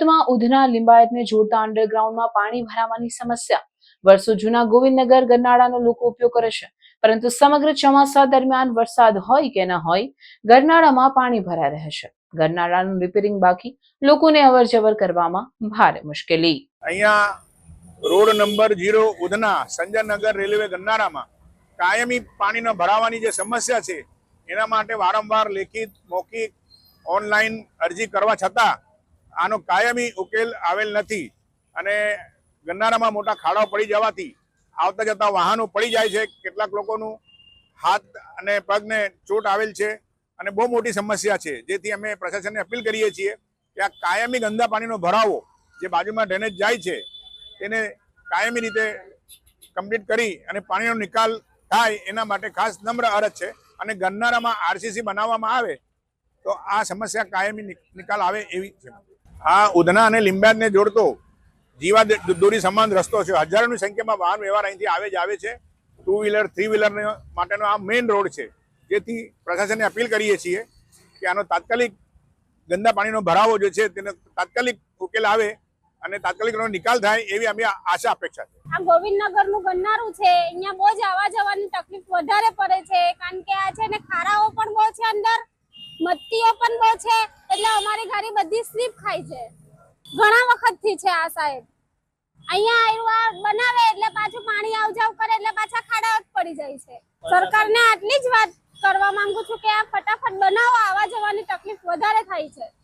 સુરતમાં ઉધના લિંબાયતને જોડતા અંડરગ્રાઉન્ડમાં પાણી ભરાવાની સમસ્યા વર્ષો જૂના ગોવિંદનગર ગરનાળાનો લોકો ઉપયોગ કરે છે, પરંતુ સમગ્ર ચોમાસા દરમિયાન વરસાદ હોય કે ન હોય, ગરનાળામાં પાણી ભરાઈ રહે છે. ગરનાળાનું રિપેરિંગ બાકી, લોકોને અવરજવર કરવામાં ભારે મુશ્કેલી. અહીંયા road number 0 Udhna Sanjaynagar railway ગરનાળામાં કાયમી પાણીનો ભરાવાની જે સમસ્યા છે, એના માટે વારંવાર લેખિત, મૌખિક, ઓનલાઈન અરજી કરવા છતાં આનો કાયમી ઉકેલ આવેલ નથી અને ગરનાળામાં મોટા ખાડાઓ પડી જવાથી આવતા જતા વાહનો પડી જાય છે. કેટલાક લોકોનું હાથ અને પગને ચોટ આવેલ છે અને બહુ મોટી સમસ્યા છે. જેથી અમે પ્રશાસનને અપીલ કરીએ છીએ કે આ કાયમી ગંદા પાણીનો ભરાવો જે બાજુમાં ડ્રેનેજ જાય છે તેને કાયમી રીતે કમ્પ્લીટ કરી અને પાણીનો નિકાલ થાય એના માટે ખાસ નમ્ર અરજ છે. અને ગરનાળામાં આરસીસી બનાવવામાં આવે તો આ સમસ્યા કાયમી નિકાલ આવે એવી છે. આ ઉધના અને લિંબાયતને જોડતો જીવા દોરી સમાન રસ્તો છે. હજારોની સંખ્યામાં વાહન વ્યવહાર અહીંથી આવે છે. 2 વ્હીલર 3 વ્હીલર માટેનો આ મેઇન રોડ છે. જેથી પ્રશાસનને અપીલ કરીએ છીએ કે આનો તાત્કાલિક ગંદા પાણીનો ભરાવો જે છે તેનો તાત્કાલિક ઉકેલ આવે અને તાત્કાલિક નિકાલ થાય એવી અમે આશા અપેક્ષા છે. આ ગોવિંદનગરનું ગરનાળું છે, અહીંયા બહુ જ આવવા જવાની તકલીફ વધારે પડે છે, કારણ કે આ છે ને ખારાઓ પણ બહુ છે, અંદર મત્તીઓ પણ બહુ છે, એટલે અમારી ગાડી બધી સ્લીપ ખાય છે. ઘણા વખતથી છે આ સાહેબ. અહીંયા બનાવે એટલે પાછું પાણી આવ જાવ કરે એટલે પાછા ખાડા જ પડી જાય છે. સરકારને આટલી જ વાત કરવા માંગુ છું કે આ ફટાફટ બનાવો, આવવા જવાની તકલીફ વધારે થાય છે.